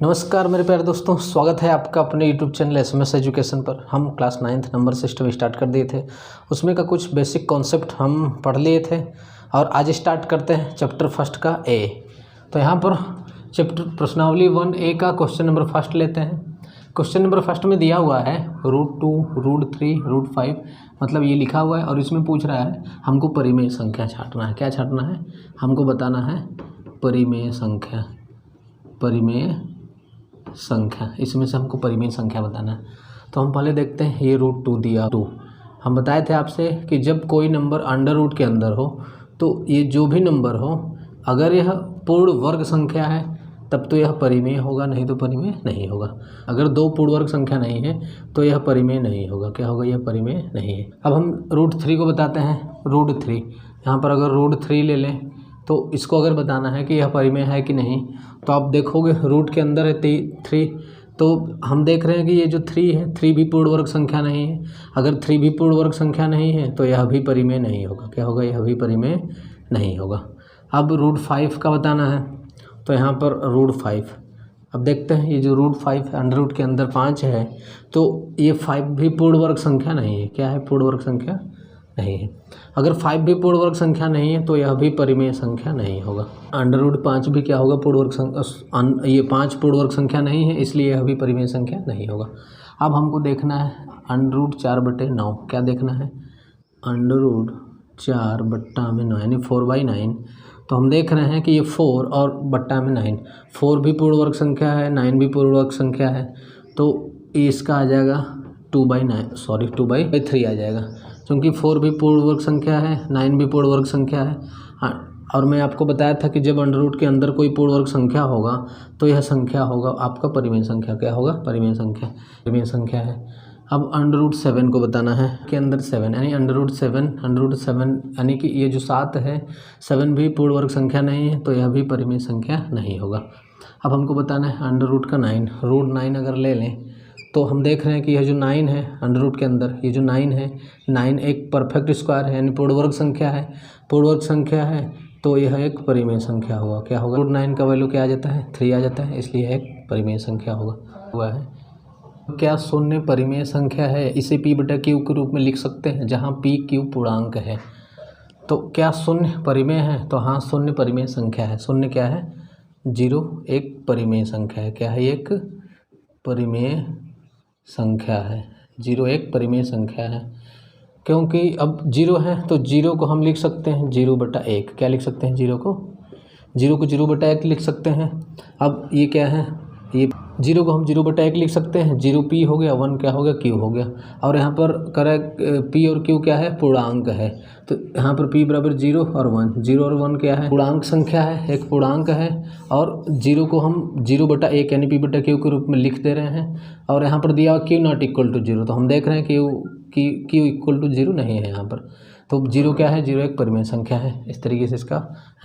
नमस्कार मेरे प्यारे दोस्तों, स्वागत है आपका अपने यूट्यूब चैनल SMS एजुकेशन पर। हम class 9th number system start कर दिए थे, उसमें का कुछ बेसिक कॉन्सेप्ट हम पढ़ लिए थे और आज स्टार्ट करते हैं चैप्टर फर्स्ट का ए। तो यहाँ पर चैप्टर प्रश्नावली 1A का क्वेश्चन नंबर फर्स्ट लेते हैं। क्वेश्चन नंबर फर्स्ट में दिया हुआ है √2, √3, √5, मतलब ये लिखा हुआ है और इसमें पूछ रहा है हमको परिमेय संख्या छांटना है। क्या छांटना है? हमको बताना है परिमेय संख्या। परिमेय संख्या, इसमें से हमको परिमेय संख्या बताना है। तो हम पहले देखते हैं, ये √2 दिया 2। हम बताए थे आपसे कि जब कोई नंबर अंडर रूट के अंदर हो तो ये जो भी नंबर हो, अगर यह पूर्ण वर्ग संख्या है तब तो यह परिमेय होगा, नहीं तो परिमेय नहीं होगा। अगर दो पूर्ण वर्ग संख्या नहीं है तो यह परिमेय नहीं होगा। क्या होगा? यह परिमेय नहीं है। अब हम √3 को बताते हैं। √3, यहाँ पर अगर √3 ले लें तो इसको अगर बताना है कि यह परिमेय है कि नहीं, तो आप देखोगे रूट के अंदर है 3, तो हम देख रहे हैं कि ये जो 3 है, 3 भी पूर्ण वर्ग संख्या नहीं है। अगर 3 भी पूर्ण वर्ग संख्या नहीं है तो यह भी परिमेय नहीं होगा। क्या होगा? यह भी परिमेय नहीं होगा। अब √5 का बताना है, तो यहाँ पर √5, अब देखते हैं ये जो √5 है, अंडर रूट के अंदर 5 है, तो ये 5 भी पूर्ण वर्ग संख्या नहीं है। क्या है? पूर्ण वर्ग संख्या नहीं है। अगर 5 भी पूर्ण वर्ग संख्या नहीं है तो यह भी परिमेय संख्या नहीं होगा। अंडर रूट 5 भी क्या होगा? पूर्ण वर्ग संख्या। ये 5 पूर्ण वर्ग संख्या नहीं है, इसलिए यह भी परिमेय संख्या नहीं होगा। अब हमको देखना है √4/9। क्या देखना है? √4/9 यानी 4/9। तो हम देख रहे हैं कि ये 4 और बट्टा में 9, 4 भी पूर्ण वर्ग संख्या है, 9 भी पूर्ण वर्ग संख्या है, तो इसका आ जाएगा 2/3 आ जाएगा, क्योंकि 4 भी पूर्ण वर्ग संख्या है, 9 भी पूर्ण वर्ग संख्या है। और मैं आपको बताया था कि जब अंडर रूट के अंदर कोई पूर्ण वर्ग संख्या होगा तो यह संख्या होगा आपका परिमेय संख्या। क्या होगा? परिमेय संख्या। परिमेय संख्या है। अब √7 को बताना है कि अंदर 7 यानी √7 यानी कि ये जो 7 है, 7 भी पूर्ण वर्ग संख्या नहीं है, तो यह भी परिमेय संख्या नहीं होगा। अब हमको बताना है अंडर रूट का 9। √9 अगर ले लें तो हम देख रहे हैं कि यह जो 9 है अंडर रूट के अंदर, ये जो 9 है, 9 एक परफेक्ट स्क्वायर है यानी पूर्ण वर्ग संख्या है। पूर्ण वर्ग संख्या है तो यह एक परिमेय संख्या होगा। क्या होगा? √9 का वैल्यू क्या आ जाता है? 3 आ जाता है, इसलिए एक परिमेय संख्या हुआ है। क्या शून्य परिमेय संख्या है? इसे P/Q के रूप में लिख सकते हैं, जहाँ PQ पूर्णांक है। तो क्या शून्य परिमेय है? तो हाँ, शून्य परिमेय संख्या है। शून्य क्या है? 0 एक परिमेय संख्या है। क्या है? एक परिमेय संख्या है। 0 एक परिमेय संख्या है, क्योंकि अब 0 है तो 0 को हम लिख सकते हैं 0/1। क्या लिख सकते हैं? 0 को 0/1 लिख सकते हैं। अब ये क्या है? ये 0 को हम 0/1 लिख सकते हैं। 0 P हो गया, 1 क्या हो गया? Q हो गया। और यहाँ पर करेक्ट P और Q क्या है? पूर्णांक है। तो यहाँ पर P बराबर 0 और 1। 0 और 1 क्या है? पूर्णांक संख्या है, एक पूर्णांक है। और 0 को हम 0/1 यानी P/Q के रूप में लिख दे रहे हैं। और यहाँ पर दिया Q ≠ 0, तो हम देख रहे हैं कि Q = 0 नहीं है यहाँ पर। तो 0 क्या है? 0 एक परिमेय संख्या है। इस तरीके से इसका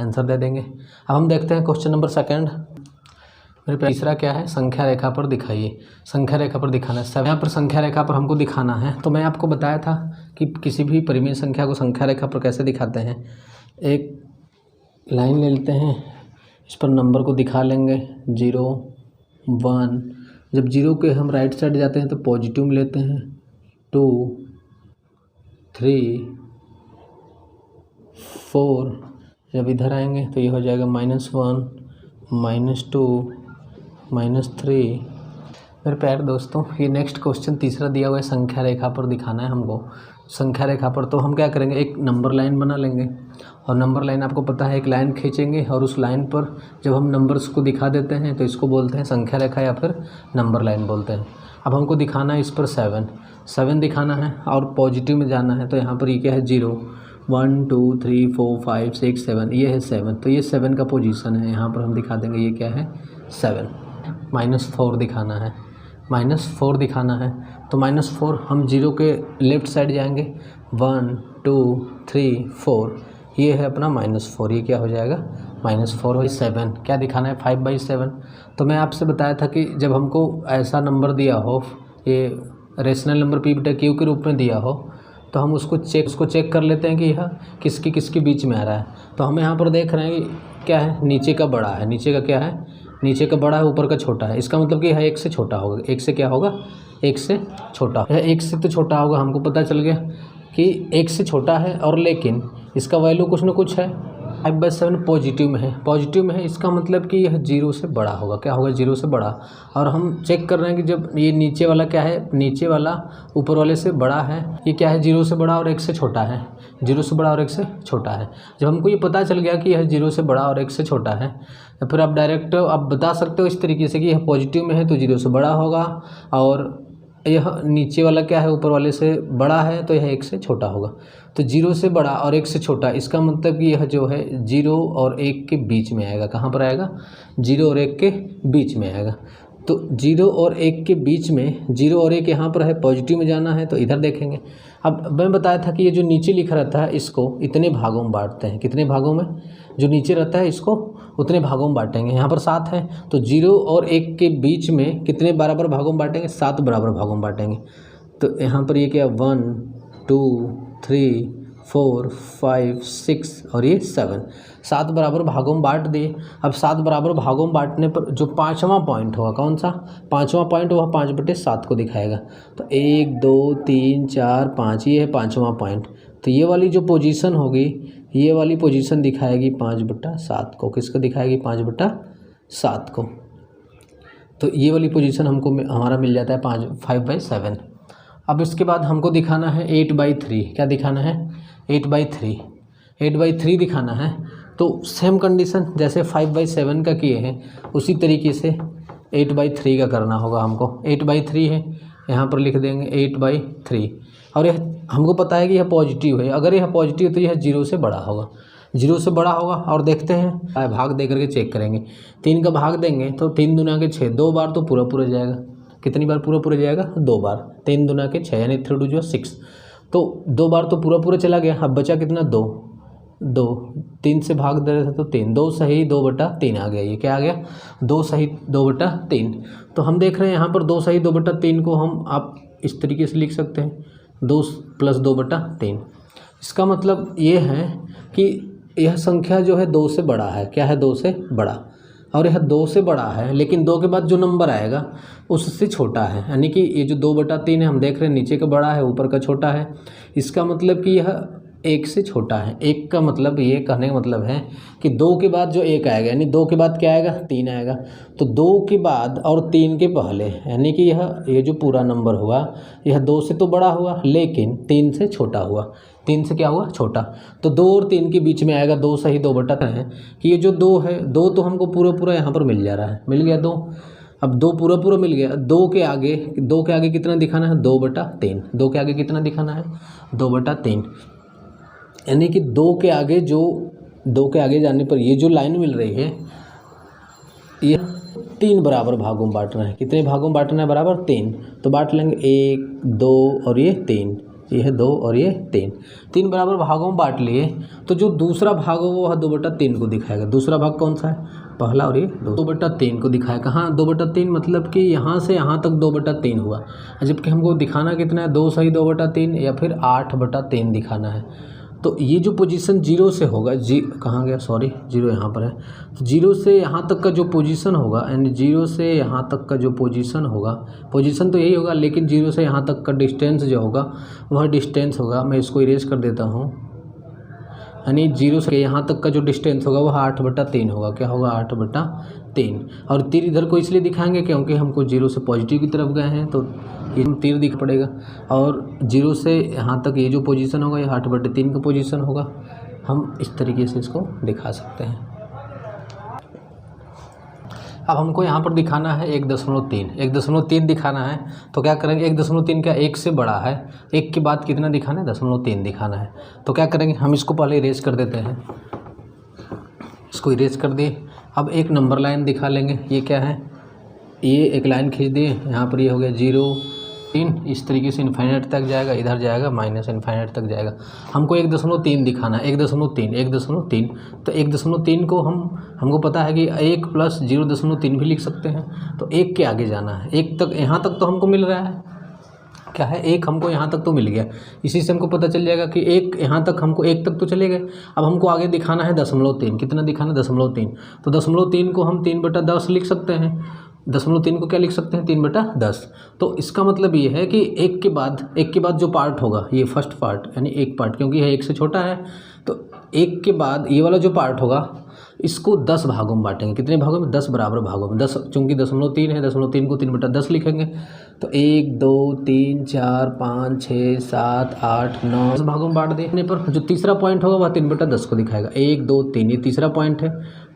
आंसर दे देंगे। अब हम देखते हैं क्वेश्चन नंबर 2। मेरे तीसरा क्या है? संख्या रेखा पर दिखाइए। संख्या रेखा पर दिखाना है। सब यहाँ पर संख्या रेखा पर हमको दिखाना है। तो मैं आपको बताया था कि किसी भी परिमेय संख्या को संख्या रेखा पर कैसे दिखाते हैं। एक लाइन ले लेते हैं, इस पर नंबर को दिखा लेंगे 0, 1। जब 0 के हम राइट साइड जाते हैं तो पॉजिटिव में लेते हैं, 2, 3, 4। जब इधर आएंगे तो ये हो जाएगा -1, -2, -3। मेरे प्यारे दोस्तों, ये नेक्स्ट क्वेश्चन तीसरा दिया हुआ है, संख्या रेखा पर दिखाना है हमको। संख्या रेखा पर तो हम क्या करेंगे? एक नंबर लाइन बना लेंगे, और नंबर लाइन आपको पता है एक लाइन खींचेंगे, और उस लाइन पर जब हम नंबर्स को दिखा देते हैं तो इसको बोलते हैं संख्या रेखा या फिर नंबर लाइन बोलते हैं। अब हमको दिखाना है इस पर 7 दिखाना है और पॉजिटिव में जाना है। तो यहाँ पर ये क्या है? 0, 1, 2, 3, 4, 5, 6, 7। ये है 7, तो ये 7 का पोजीशन है। यहाँ पर हम दिखा देंगे ये क्या है? 7। -4 दिखाना है। -4 दिखाना है तो -4 हम 0 के लेफ़्ट साइड जाएंगे, 1, 2, 3, 4। ये है अपना -4। ये क्या हो जाएगा? -4। 7 क्या दिखाना है? 5/7। तो मैं आपसे बताया था कि जब हमको ऐसा नंबर दिया हो, ये रेशनल नंबर P/Q के रूप में दिया हो, तो हम उसको चेक कर लेते हैं कि यह किसके बीच में आ रहा है। तो हम यहाँ पर देख रहे हैं कि क्या है? नीचे का बड़ा है। नीचे का क्या है? नीचे का बड़ा है, ऊपर का छोटा है, इसका मतलब कि यह 1 से छोटा होगा। 1 से क्या होगा? 1 से छोटा। यह 1 से तो छोटा होगा, हमको पता चल गया कि 1 से छोटा है, और लेकिन इसका वैल्यू कुछ ना कुछ है। 5/7 पॉजिटिव में है, पॉजिटिव में है, इसका मतलब कि यह 0 से बड़ा होगा। क्या होगा? 0 से बड़ा। और हम चेक कर रहे हैं कि जब ये नीचे वाला क्या है, नीचे वाला ऊपर वाले से बड़ा है, ये क्या है? 0 से बड़ा और 1 से छोटा है। 0 से बड़ा और 1 से छोटा है। जब हमको ये पता चल गया कि यह 0 से बड़ा और 1 से छोटा है, तो फिर आप डायरेक्ट आप बता सकते हो इस तरीके से कि यह पॉजिटिव में है तो 0 से बड़ा होगा, और यह नीचे वाला क्या है, ऊपर वाले से बड़ा है तो यह 1 से छोटा होगा। तो 0 से बड़ा और 1 से छोटा, इसका मतलब कि यह जो है 0 और 1 के बीच में आएगा। कहाँ पर आएगा? 0 और 1 के बीच में आएगा। तो 0 और 1 के बीच में, 0 और 1 यहाँ पर है, पॉजिटिव में जाना है तो इधर देखेंगे। अब मैं बताया था कि ये जो नीचे लिखा रहता है इसको इतने भागों में बांटते हैं। कितने भागों में? जो नीचे रहता है इसको उतने भागों में बांटेंगे। यहाँ पर 7 है, तो 0 और 1 के बीच में कितने बराबर भागों में बांटेंगे? 7 बराबर भागों में बांटेंगे। तो यहाँ पर ये क्या? 1 2 3 4 5 6 और ये 7, 7 बराबर भागों में बांट दिए। अब 7 बराबर भागों में बांटने पर जो 5वां पॉइंट होगा, कौन सा 5वां पॉइंट? वह 5/7 को दिखाएगा। तो 1 2 3 4 5, ये है 5वां पॉइंट। तो ये वाली जो पोजीशन होगी, ये वाली पोजीशन दिखाएगी 5/7 को। किसको दिखाएगी? 5/7 को। तो ये वाली पोजीशन हमको हमारा मिल जाता है 5/7। अब इसके बाद हमको दिखाना है 8/3। क्या दिखाना है? 8/3। 8/3 दिखाना है। तो सेम कंडीशन जैसे 5/7 का किए हैं उसी तरीके से 8/3 का करना होगा हमको। 8/3 है, यहाँ पर लिख देंगे 8/3। और यह हमको पता है कि यह पॉजिटिव है। अगर यह पॉजिटिव है तो यह 0 से बड़ा होगा। 0 से बड़ा होगा। और देखते हैं, भाग दे करके चेक करेंगे। 3 का भाग देंगे तो 3 दूना के 6, 2 बार तो पूरा पूरा जाएगा। कितनी बार पूरा पूरा जाएगा? 2 बार। 3 दूना के 6 यानी 3 2 6, तो 2 बार तो पूरा पूरा चला गया। अब बचा कितना? 2। 3 से भाग दे रहे थे तो 3, 2 सही 2/3 आ गया। ये क्या आ गया? 2 सही 2/3। तो हम देख रहे हैं यहाँ पर 2 सही 2/3 को हम आप इस तरीके से लिख सकते हैं, 2 + 2/3। इसका मतलब ये है कि यह संख्या जो है 2 से बड़ा है। क्या है? 2 से बड़ा। और यह 2 से बड़ा है, लेकिन 2 के बाद जो नंबर आएगा उससे छोटा है। यानी कि ये जो 2/3 है, हम देख रहे हैं नीचे का बड़ा है, ऊपर का छोटा है। इसका मतलब कि यह 1 से छोटा है। 1 का मतलब, ये कहने का मतलब है कि 2 के बाद जो 1 आएगा, यानी 2 के बाद क्या आएगा? 3 आएगा। तो 2 के बाद और 3 के पहले, यानी कि ये जो पूरा नंबर हुआ यह 2 से तो बड़ा हुआ, लेकिन 3 से छोटा हुआ। 3 से क्या हुआ? छोटा। तो 2 और 3 के बीच में आएगा 2 सही 2/3 है कि ये जो 2 है, 2 तो हमको पूरा पूरा यहाँ पर मिल जा रहा है। मिल गया 2। अब 2 पूरा पूरा मिल गया। 2 के आगे कितना दिखाना है? 2/3। 2 के आगे कितना दिखाना है? 2/3। यानी कि 2 के आगे जाने पर ये जो लाइन मिल रही है, ये 3 बराबर भागों में बांटना है। कितने भागों में बांटना है? बराबर 3। तो बांट लेंगे 1 2 और ये 3, ये है 2 और ये 3। 3 बराबर भागों में बांट लिए। तो जो दूसरा भाग होगा वह 2/3 को दिखाएगा। दूसरा भाग कौन सा है? पहला, और ये 2/3 को दिखाएगा। कहाँ 2/3? मतलब कि यहाँ से यहाँ तक 2/3 हुआ। जबकि हमको दिखाना कितना है? 2 सही 2/3 या फिर 8/3 दिखाना है। तो ये जो पोजीशन 0 से होगा, कहाँ गया? सॉरी, 0 यहाँ पर है। तो 0 से यहाँ तक का जो पोजीशन होगा, यानी 0 से यहाँ तक का जो पोजीशन होगा, पोजीशन तो यही होगा, लेकिन 0 से यहाँ तक का डिस्टेंस जो होगा वह डिस्टेंस होगा। मैं इसको इरेज कर देता हूँ। यानी 0 से यहाँ तक का जो डिस्टेंस होगा वह 8/3 होगा। क्या होगा? 8/3। और तीर इधर को इसलिए दिखाएंगे क्योंकि हमको 0 से पॉजिटिव की तरफ गए हैं, तो ये तीर दिख पड़ेगा। और 0 से यहाँ तक ये जो पोजीशन होगा, ये 8/3 का पोजीशन होगा। हम इस तरीके से इसको दिखा सकते हैं। अब हमको यहाँ पर दिखाना है 1.3। 1.3 दिखाना है, तो क्या करेंगे? 1.3 क्या 1 से बड़ा है? 1 के बाद कितना दिखाना है? 0.3 दिखाना है। तो क्या करेंगे? हम इसको पहले इरेज कर देते हैं। इसको इरेज कर दिए। अब एक नंबर लाइन दिखा लेंगे। ये क्या है? ये एक लाइन खींच दिए। यहाँ पर ये हो गया 0 3, इस तरीके से इन्फाइनाइट तक जाएगा, इधर जाएगा माइनस इन्फाइनाइट तक जाएगा। हमको 1.3 दिखाना है। 1.3 तो 1.3 को हमको पता है कि 1 + 0.3 भी लिख सकते हैं। तो 1 के आगे जाना है। 1 तक, यहाँ तक तो हमको मिल रहा है। क्या है, एक हमको यहाँ तक तो मिल गया। इसी से हमको पता चल जाएगा कि एक यहाँ तक हमको एक तक तो चले गए। अब हमको आगे दिखाना है 0.3। कितना दिखाना है? 0.3। तो 0.3 को हम 3/10 लिख सकते हैं। 0.3 को क्या लिख सकते हैं? 3/10। तो इसका मतलब ये है कि एक के बाद जो पार्ट होगा, ये फर्स्ट पार्ट यानी एक पार्ट, क्योंकि यह एक से छोटा है, तो एक के बाद ये वाला जो पार्ट होगा इसको 10 भागों में बांटेंगे। कितने भागों में? 10 बराबर भागों में। 10 चूँकि 0.3 है, 0.3 को 3/10 लिखेंगे। तो 1 2 3 4 5 6 7 8 9 10 भागों में बांट देने पर जो तीसरा पॉइंट होगा वह 3/10 को दिखाएगा। 1 2 3 ये तीसरा पॉइंट है।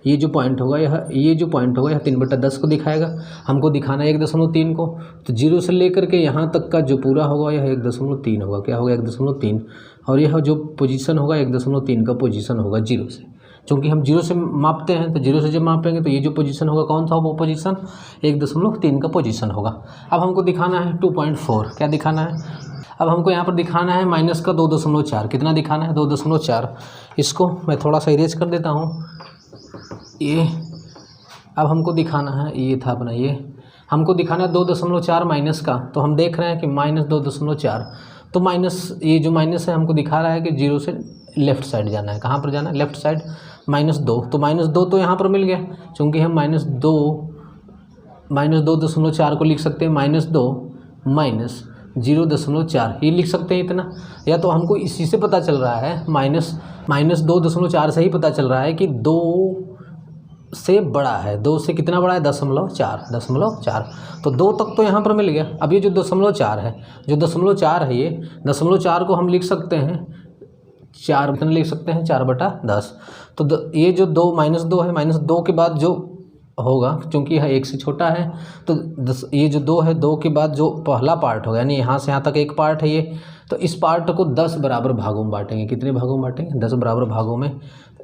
ये जो पॉइंट होगा यह 3/10 को दिखाएगा। हमको दिखाना है 1.3 को। तो 0 से लेकर के यहाँ तक का जो पूरा होगा यह 1.3 होगा। क्या होगा? 1.3। और यह जो पोजीशन होगा 1.3 का पोजीशन होगा 0 से। चूँकि हम 0 से मापते हैं, तो 0 से जब मापेंगे तो ये जो पोजीशन होगा कौन सा होगा? वो पोजीशन 1.3 का पोजीशन होगा। अब हमको दिखाना है 2.4। क्या दिखाना है? अब हमको यहाँ पर दिखाना है माइनस का 2.4। कितना दिखाना है? 2.4। इसको मैं थोड़ा सा इरेज कर देता हूँ। ये अब हमको दिखाना है, ये था अपना, ये हमको दिखाना है 2.4 माइनस का। तो हम देख रहे हैं कि -2.4। तो माइनस, ये जो माइनस है हमको दिखा रहा है कि 0 से लेफ़्ट साइड जाना है। कहाँ पर जाना है? Left side. -2। तो -2 तो यहाँ पर मिल गया। चूँकि हम -2.4 को लिख सकते हैं -2 माइनस 0.4, ये लिख सकते हैं इतना। या तो हमको इसी से पता चल रहा है, -2.4 से ही पता चल रहा है कि 2 से बड़ा है। 2 से कितना बड़ा है? 0.4। तो 2 तक तो यहाँ पर मिल गया। अब ये जो 0.4 है, ये 0.4 को हम लिख सकते हैं 4, कितना लिख सकते हैं? 4/10। तो ये जो -2 है, -2 के बाद जो होगा, क्योंकि यह 1 से छोटा है, तो ये जो 2 है, 2 के बाद जो पहला पार्ट होगा, यानी यहाँ से यहाँ तक एक पार्ट है ये, तो इस पार्ट को 10 बराबर भागों में बांटेंगे। कितने भागों में बांटेंगे? 10 बराबर भागों में।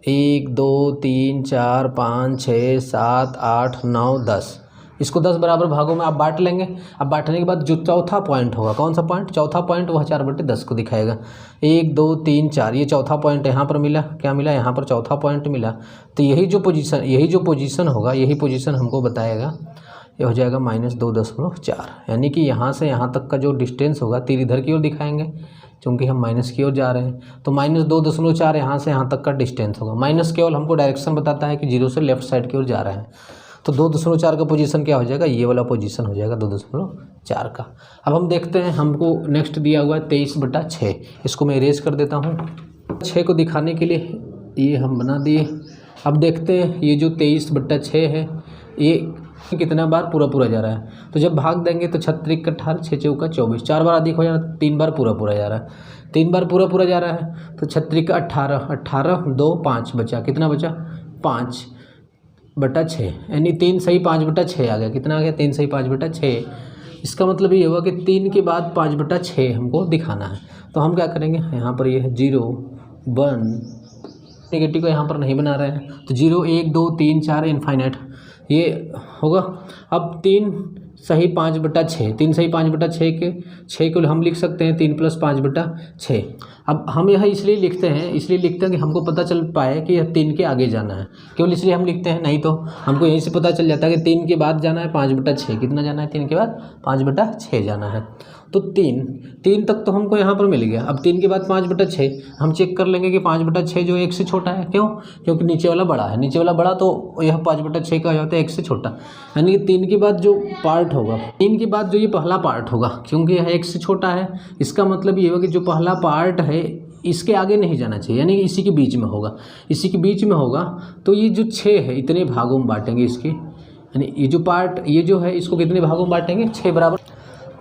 1 2 3 4 5 6 7 8 9 10, इसको 10 बराबर भागों में आप बांट लेंगे। अब बांटने के बाद जो चौथा पॉइंट होगा, कौन सा पॉइंट? चौथा पॉइंट, वह 4/10 को दिखाएगा। 1 2 3 4, ये चौथा पॉइंट यहाँ पर मिला। क्या मिला? यहाँ पर चौथा पॉइंट मिला। तो यही जो पोजीशन होगा, यही पोजीशन हमको बताएगा। ये हो जाएगा -2.4, यानी कि यहाँ से यहाँ तक का जो डिस्टेंस होगा, तीर इधर की ओर दिखाएंगे क्योंकि हम माइनस की ओर जा रहे हैं। तो -2.4 यहाँ से यहाँ तक का डिस्टेंस होगा। माइनस केवल हमको डायरेक्शन बताता है कि 0 से लेफ्ट साइड की ओर जा रहे हैं। तो 2.4 का पोजीशन क्या हो जाएगा? ये वाला पोजीशन हो जाएगा 2.4 का। अब हम देखते हैं, हमको नेक्स्ट दिया हुआ है 23/6। इसको मैं इरेज कर देता हूँ। 6 को दिखाने के लिए ये हम बना दिए। अब देखते हैं ये जो 23/6 है, ये कितना बार पूरा जा रहा है। तो जब भाग देंगे तो 36 × 18, 6 चौका 24, 4 बार अधिक हो जा रहा है, 3 बार पूरा जा रहा है। 3 बार पूरा जा रहा है, तो 36 का 18 2 5 बचा। कितना बचा? 5/6, यानी 3 सही 5/6 आ गया। कितना आ गया? 3 सही 5/6। इसका मतलब ये हुआ कि 3 के बाद 5/6 हमको दिखाना है। तो हम क्या करेंगे, यहाँ पर ये है 0 1, नेगेटिव को यहाँ पर नहीं बना रहे हैं, तो 0 1 2 3 4 इनफाइनाइट ये होगा। अब 3 सही 5/6, 3 सही 5/6 के 6 को हम लिख सकते हैं 3 + 5/6। अब हम यह इसलिए लिखते हैं कि हमको पता चल पाए कि यह 3 के आगे जाना है, केवल इसलिए हम लिखते हैं। नहीं तो हमको यहीं से पता चल जाता है कि 3 के बाद जाना है 5/6। कितना जाना है? 3 के बाद 5/6 जाना है। तो 3 तक तो हमको यहाँ पर मिल गया। अब 3 के बाद 5/6 हम चेक कर लेंगे कि 5/6 जो 1 से छोटा है। क्यों? क्योंकि नीचे वाला बड़ा है। नीचे वाला बड़ा तो यह 5/6 का हो जाता है 1 से छोटा, यानी कि 3 के बाद जो पार्ट होगा, 3 के बाद जो ये पहला पार्ट होगा, क्योंकि यह 1 से छोटा है, इसका मतलब ये होगा कि जो पहला पार्ट है इसके आगे नहीं जाना चाहिए, यानी कि इसी के बीच में होगा। इसी के बीच में होगा तो ये जो 6 है इतने भागों में बांटेंगे इसके, यानी ये जो पार्ट ये जो है इसको कितने भागों में बांटेंगे? 6 बराबर।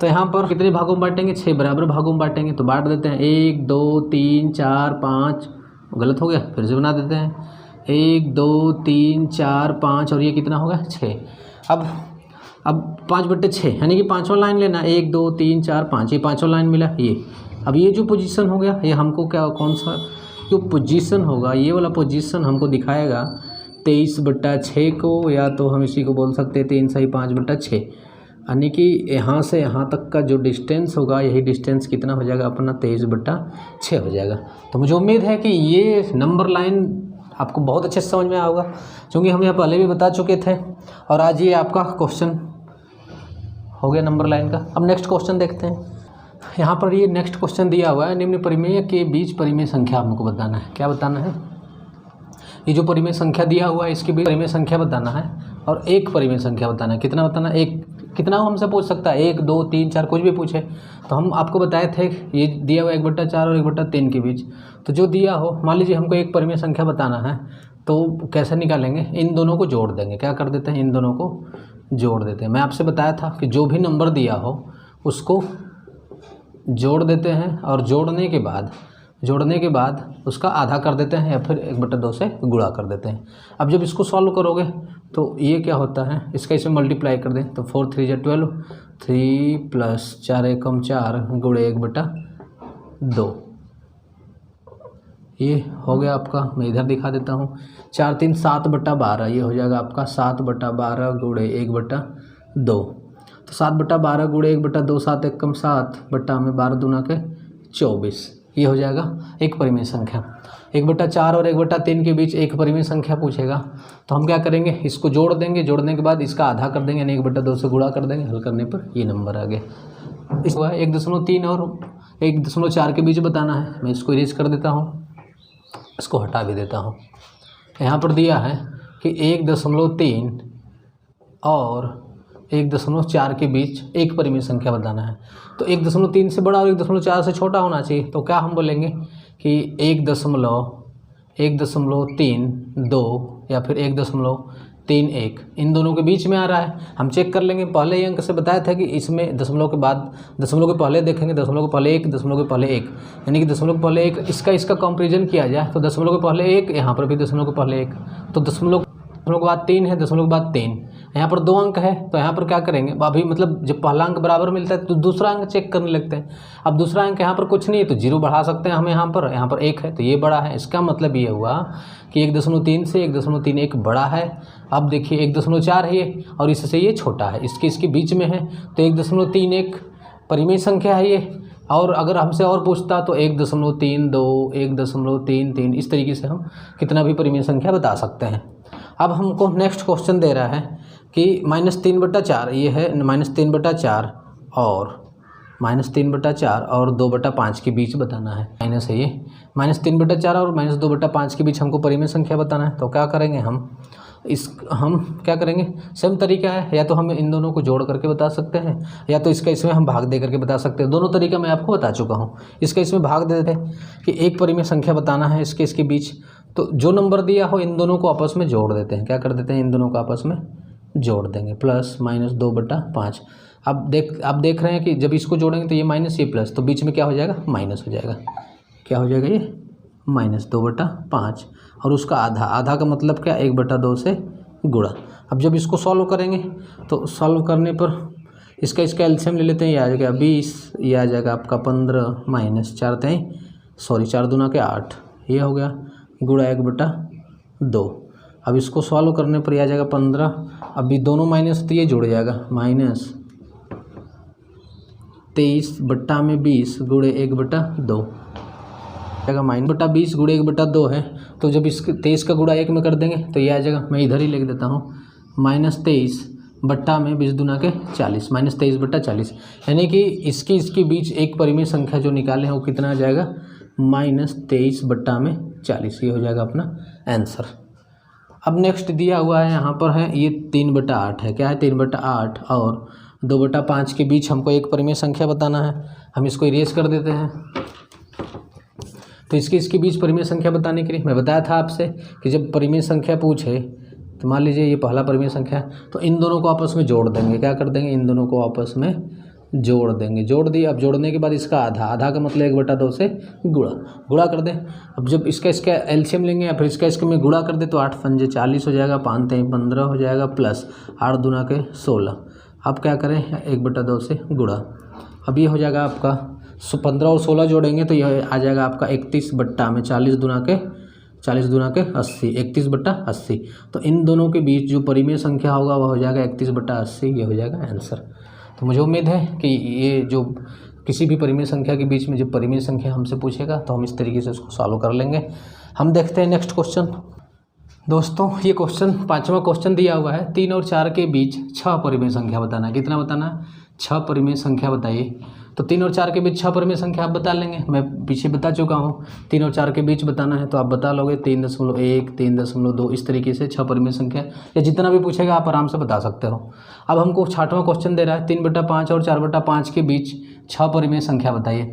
तो यहाँ पर कितने भागों में बांटेंगे? 6 बराबर भागों में बांटेंगे। तो बांट देते हैं 1 2 3 4 5, गलत हो गया, फिर से बना देते हैं 1 2 3 4 5, और ये कितना होगा? 6। अब 5/6 यानी कि पाँचवां लाइन लेना, 1 2 3 4 5, ये पाँचवां लाइन मिला ये। अब ये जो पोजीशन हो गया, ये हमको क्या, कौन सा जो पोजीशन होगा, ये वाला पोजीशन हमको दिखाएगा 23/6 को, या तो हम इसी को बोल सकते हैं 3 सही 5/6, यानी कि यहाँ से यहाँ तक का जो डिस्टेंस होगा, यही डिस्टेंस कितना हो जाएगा अपना? 23/6 हो जाएगा। तो मुझे उम्मीद है कि ये नंबर लाइन आपको बहुत अच्छे से समझ में आएगा, क्योंकि हम यह पहले भी बता चुके थे। और आज ये आपका क्वेश्चन हो गया नंबर लाइन का। अब नेक्स्ट क्वेश्चन देखते हैं। यहाँ पर ये नेक्स्ट क्वेश्चन दिया हुआ है, निम्न परिमेय के बीच परिमेय संख्या हमको बताना है। क्या बताना है? ये जो परिमेय संख्या दिया हुआ है इसके बीच परिमेय संख्या बताना है और एक परिमेय संख्या बताना है। कितना बताना है? एक। कितना हमसे पूछ सकता है? 1, 2, 3, 4 कुछ भी पूछे। तो हम आपको बताए थे ये दिया हुआ 1/4 और 1/3 के बीच। तो जो दिया हो, मान लीजिए हमको एक परिमेय संख्या बताना है, तो कैसे निकालेंगे? इन दोनों को जोड़ देंगे। क्या कर देते हैं? इन दोनों को जोड़ देते हैं। मैं आपसे बताया था कि जो भी नंबर दिया हो उसको जोड़ देते हैं और जोड़ने के बाद उसका आधा कर देते हैं या फिर 1/2 से गुणा कर देते हैं। अब जब इसको सॉल्व करोगे तो ये क्या होता है, इसका इसमें मल्टीप्लाई कर दें तो 4 3 12, 3 + 4 एकम 4 गुणे 1/2। ये हो गया आपका। मैं इधर दिखा देता हूँ। 4 3 7/12, ये हो जाएगा आपका 7/12 गुणे 1/2। तो 7/12 गुणे 1/2, 7 एकम 7 बट्टा में 12 दूना के 24। ये हो जाएगा एक परिमेय संख्या। 1/4 और 1/3 के बीच एक परिमेय संख्या पूछेगा तो हम क्या करेंगे? इसको जोड़ देंगे। जोड़ने के बाद इसका आधा कर देंगे यानी 1/2 से गुणा कर देंगे। हल करने पर ये नंबर आ गया। इस 1.3 और 1.4 के बीच बताना है। मैं इसको इरेज कर देता हूँ, इसको हटा भी देता हूँ। यहाँ पर दिया है कि 1.3 और 1.4 के बीच एक परिमेय संख्या बताना है। तो 1.3 से बड़ा और 1.4 से छोटा होना चाहिए। तो क्या हम बोलेंगे कि 1.32 या फिर 1.31 इन दोनों के बीच में आ रहा है। हम चेक कर लेंगे। पहले ही अंक से बताया था कि इसमें दशमलव के बाद, दशमलव के पहले देखेंगे, दशमलव के पहले 1, दशमलव के पहले 1, यानी कि दशमलव के पहले 1 इसका कंपैरिजन किया जाए तो दशमलव के पहले 1, यहाँ पर भी दशमलव के पहले 1, तो दशमलव के बाद 3 है, दशमलव के बाद 3। यहाँ पर 2 अंक है तो यहाँ पर क्या करेंगे? अभी मतलब जब पहला अंक बराबर मिलता है तो दूसरा अंक चेक करने लगते हैं। अब दूसरा अंक यहाँ पर कुछ नहीं है तो 0 बढ़ा सकते हैं हम। यहाँ पर 1 है तो ये बड़ा है। इसका मतलब ये हुआ कि 1.3 से 1.31 बड़ा है। अब देखिए 1.4 है ये और इससे ये छोटा है, इसके बीच में है तो 1.31 परिमेय संख्या है ये। और अगर हमसे और पूछता तो 1.32, 1.33 इस तरीके से हम कितना भी परिमेय संख्या बता सकते हैं। अब हमको नेक्स्ट क्वेश्चन दे रहा है कि -3/4, ये है -3/4 और -3/4 और 2/5 के बीच बताना है। माइनस है ये -3/4 और -2/5 के बीच हमको परिमेय संख्या बताना है। तो क्या करेंगे हम क्या करेंगे? सेम तरीका है, या तो हम इन दोनों को जोड़ करके बता सकते हैं या तो इसका इसमें हम भाग दे करके बता सकते हैं। दोनों तरीका मैं आपको बता चुका हूँ। इसका इसमें भाग दे देते हैं कि एक परिमेय संख्या बताना है इसके बीच, तो जो नंबर दिया हो इन दोनों को आपस में जोड़ देते हैं। क्या कर देते हैं? इन दोनों को आपस में जोड़ देंगे, +-2/5। अब देख रहे हैं कि जब इसको जोड़ेंगे तो ये माइनस, ये प्लस, तो बीच में क्या हो जाएगा? माइनस हो जाएगा। क्या हो जाएगा? ये -2/5 और उसका आधा का मतलब क्या? 1/2 से गुणा। अब जब इसको सॉल्व करेंगे तो सॉल्व करने पर इसका एलसीएम ले लेते हैं। ये आ जाएगा 20, ये आ जाएगा आपका 15 -4 दूना के 8, ये हो गया गुणा 1/2। अब इसको सॉल्व करने पर यह आ जाएगा 15। अभी दोनों माइनस तो ये जुड़ जाएगा, -23/20 गुणे 1/2 जाएगा -20 गुणे 1/2 है। तो जब इसके 23 का गुणा 1 में कर देंगे तो ये आ जाएगा, मैं इधर ही लिख देता हूँ, -23/20 दूना के 40, -23/40, यानी कि इसकी बीच एक परिमेय संख्या जो निकाले हैं वो कितना आ जाएगा? -23/40। ये हो जाएगा अपना आंसर। अब नेक्स्ट दिया हुआ है यहाँ पर है ये 3/8 है। क्या है? 3/8 और 2/5 के बीच हमको एक परिमेय संख्या बताना है। हम इसको इरेज कर देते हैं। तो इसके बीच परिमेय संख्या बताने के लिए मैं बताया था आपसे कि जब परिमेय संख्या पूछे तो मान लीजिए ये पहला परिमेय संख्या है तो इन दोनों को आपस में जोड़ देंगे। क्या कर देंगे? इन दोनों को आपस में जोड़ देंगे। जोड़ दिए। अब जोड़ने के बाद इसका आधा का मतलब 1/2 से गुणा कर दें। अब जब इसका एलसीएम लेंगे या फिर इसका में गुणा कर दे तो 8 पंजे 40 हो जाएगा, 5 3 15 हो जाएगा, प्लस 8 दूना के 16। अब क्या करें? 1/2 से गुणा। अब ये हो जाएगा आपका 15 और 16 जोड़ेंगे तो यह आ जाएगा आपका 31/40 दूना के 80, 31/80। तो इन दोनों के बीच जो परिमेय संख्या होगा वह हो जाएगा 31/80। ये हो जाएगा आंसर। तो मुझे उम्मीद है कि ये जो किसी भी परिमेय संख्या के बीच में जब परिमेय संख्या हमसे पूछेगा तो हम इस तरीके से उसको सॉल्व कर लेंगे। हम देखते हैं नेक्स्ट क्वेश्चन। दोस्तों ये क्वेश्चन 5वां क्वेश्चन दिया हुआ है, 3 और 4 के बीच 6 परिमेय संख्या बताना है। कितना बताना है? 6 परिमेय संख्या बताइए। तो तो 3 और 4 के बीच 6 परिमेय संख्या आप बता लेंगे, मैं पीछे बता चुका हूँ। 3 और 4 के बीच बताना है तो आप बता लोगे 3.1, 3.2, इस तरीके से 6 परिमेय संख्या, या जितना भी पूछेगा आप आराम से बता सकते हो। अब हमको 60वां क्वेश्चन दे रहा है 3/5 और 4/5 के बीच 6 परिमेय संख्या बताइए।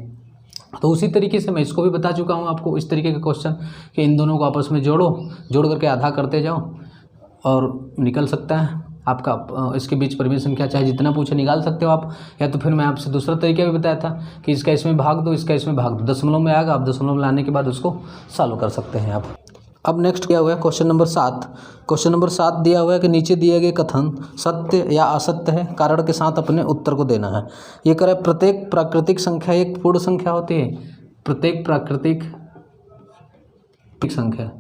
तो उसी तरीके से मैं इसको भी बता चुका हूँ आपको, इस तरीके का क्वेश्चन कि इन दोनों को आपस में जोड़ करके आधा करते जाओ और निकल सकता है आपका इसके बीच परिमेय संख्या, चाहे जितना पूछे निकाल सकते हो आप। या तो फिर मैं आपसे दूसरा तरीका भी बताया था कि इसका इसमें भाग दो, इसका इसमें भाग दो, दशमलव में आएगा, आप दशमलव में लाने के बाद उसको सॉल्व कर सकते हैं आप। अब नेक्स्ट क्या हुआ है क्वेश्चन नंबर 7। क्वेश्चन नंबर 7 दिया हुआ है कि नीचे दिए गए कथन सत्य या असत्य है, कारण के साथ अपने उत्तर को देना है। ये कह रहा है प्रत्येक प्राकृतिक संख्या एक पूर्ण संख्या होती है। प्रत्येक प्राकृतिक संख्या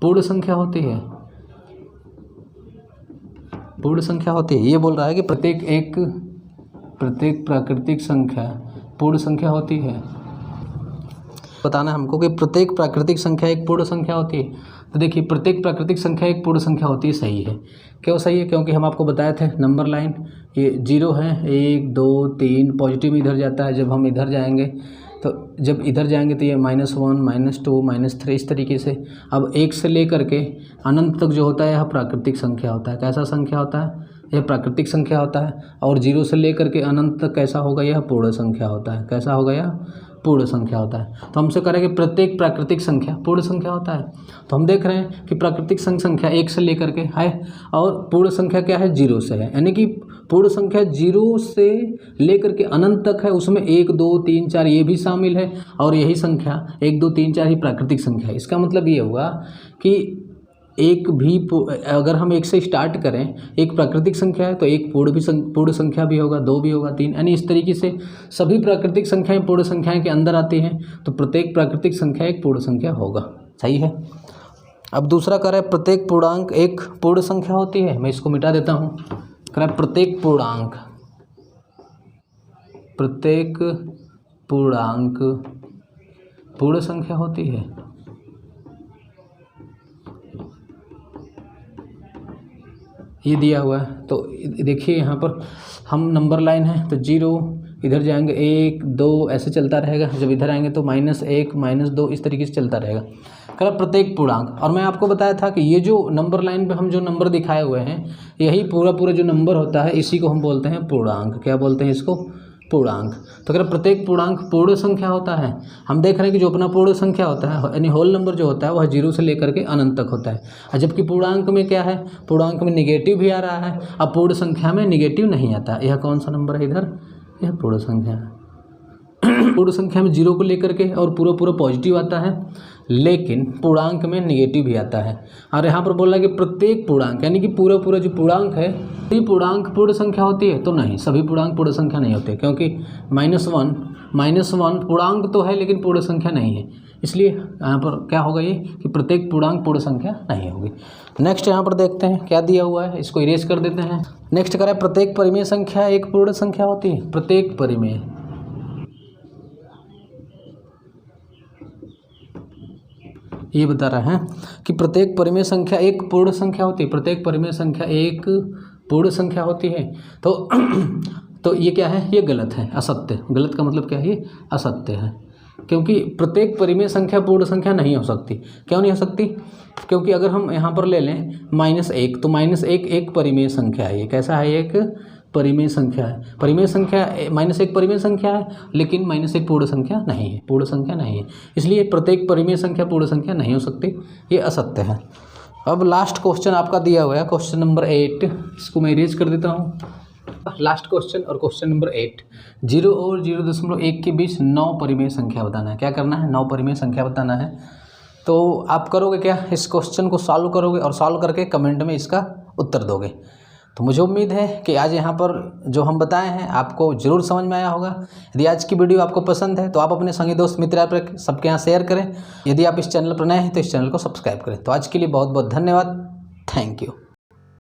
पूर्ण संख्या होती है, पूर्ण संख्या होती है। ये बोल रहा है कि प्रत्येक प्राकृतिक संख्या पूर्ण संख्या होती है। बताना है हमको कि प्रत्येक प्राकृतिक संख्या एक पूर्ण संख्या होती है। तो देखिए प्रत्येक प्राकृतिक संख्या एक पूर्ण संख्या होती है, सही है। क्यों सही है? क्योंकि हम आपको बताए थे नंबर लाइन ये 0 है, 1 2 3 पॉजिटिव में इधर जाता है, जब हम इधर जाएंगे तो जब इधर जाएंगे तो ये -1 -2 -3 इस तरीके से। अब 1 से लेकर के अनंत तक जो होता है यह प्राकृतिक संख्या होता है। कैसा संख्या होता है? यह प्राकृतिक संख्या होता है। और 0 से लेकर के अनंत तक कैसा होगा? यह पूर्ण संख्या होता है। कैसा होगा? यह पूर्ण संख्या होता है। तो हमसे करेंगे प्रत्येक प्राकृतिक संख्या पूर्ण संख्या होता है। तो हम देख रहे हैं कि प्राकृतिक संख्या 1 से लेकर के है और पूर्ण संख्या क्या है? 0 से है, यानी कि पूर्ण संख्या 0 से लेकर के अनंत तक है, उसमें 1 2 3 4 ये भी शामिल है और यही संख्या 1 2 3 4 ही प्राकृतिक संख्या है। इसका मतलब ये हुआ कि एक भी अगर हम 1 से स्टार्ट करें, एक प्राकृतिक संख्या है तो एक पूर्ण संख्या भी होगा, 2 भी होगा, 3, यानी इस तरीके से सभी प्राकृतिक संख्याएं पूर्ण संख्याएं के अंदर आती हैं। तो प्रत्येक प्राकृतिक संख्या एक पूर्ण संख्या होगा, सही है। अब दूसरा कह रहा है प्रत्येक पूर्णांक एक पूर्ण संख्या होती है। मैं इसको मिटा देता हूँ। कह रहा है प्रत्येक पूर्णांक पूर्ण संख्या होती है। ये दिया हुआ है तो देखिए यहाँ पर हम नंबर लाइन है तो 0 इधर जाएंगे 1 2 ऐसे चलता रहेगा, जब इधर आएंगे तो -1 -2 इस तरीके से चलता रहेगा। कह प्रत्येक पूर्णांक, और मैं आपको बताया था कि ये जो नंबर लाइन पे हम जो नंबर दिखाए हुए हैं यही पूरा जो नंबर होता है इसी को हम बोलते हैं पूर्णांक। क्या बोलते हैं इसको? पूर्णांक। तो अगर प्रत्येक पूर्णांक पूर्ण संख्या होता है। हम देख रहे हैं कि जो अपना पूर्ण संख्या होता है यानी होल नंबर जो होता है वह 0 से लेकर के अनंत तक होता है, और जबकि पूर्णांक में क्या है? पूर्णांक में निगेटिव भी आ रहा है, अब पूर्ण संख्या में निगेटिव नहीं आता। यह कौन सा नंबर है? इधर यह पूर्ण संख्या है। पूर्ण संख्या में 0 को लेकर के और पूरा पॉजिटिव आता है, लेकिन पूर्णांक में निगेटिव भी आता है। और यहाँ पर बोल रहा है कि प्रत्येक पूर्णांक यानी कि पूरा जो पूर्णांक है सभी पूर्णांक पूर्ण संख्या होती है। तो नहीं, सभी पूर्णांक पूर्ण संख्या नहीं होते, क्योंकि -1 पूर्णांक तो है लेकिन पूर्ण संख्या नहीं है। इसलिए यहाँ पर क्या होगा ये कि प्रत्येक पूर्णांक पूर्ण संख्या नहीं होगी। नेक्स्ट यहाँ पर देखते हैं क्या दिया हुआ है, इसको इरेज कर देते हैं। नेक्स्ट करें प्रत्येक परिमेय संख्या एक पूर्ण संख्या होती है। प्रत्येक परिमेय ये बता रहा है कि प्रत्येक परिमेय संख्या एक पूर्ण संख्या होती है। प्रत्येक परिमेय संख्या एक पूर्ण संख्या होती है। तो ये क्या है? ये गलत है, असत्य। गलत का मतलब क्या है? ये असत्य है, क्योंकि प्रत्येक परिमेय संख्या पूर्ण संख्या नहीं हो सकती। क्यों नहीं हो सकती? क्योंकि अगर हम यहाँ पर ले लें -1 तो -1 एक परिमेय संख्या है। ये कैसा है? एक परिमेय संख्या है। परिमेय संख्या -1 परिमेय संख्या है, लेकिन -1 पूर्ण संख्या नहीं है, पूर्ण संख्या नहीं है। इसलिए प्रत्येक परिमेय संख्या पूर्ण संख्या नहीं हो सकती, ये असत्य है। अब लास्ट क्वेश्चन आपका दिया हुआ है क्वेश्चन नंबर 8, इसको मैं इरेज कर देता हूँ। लास्ट क्वेश्चन और क्वेश्चन नंबर 8, 0 और 0.1 के बीच 9 परिमेय संख्या बताना है। क्या करना है? 9 परिमेय संख्या बताना है। तो आप करोगे क्या? इस क्वेश्चन को सॉल्व करोगे और सॉल्व करके कमेंट में इसका उत्तर दोगे। तो मुझे उम्मीद है कि आज यहाँ पर जो हम बताए हैं आपको ज़रूर समझ में आया होगा। यदि आज की वीडियो आपको पसंद है तो आप अपने संगी दोस्त मित्र पर सबके यहाँ शेयर करें। यदि आप इस चैनल पर नए हैं तो इस चैनल को सब्सक्राइब करें। तो आज के लिए बहुत बहुत धन्यवाद। Thank you.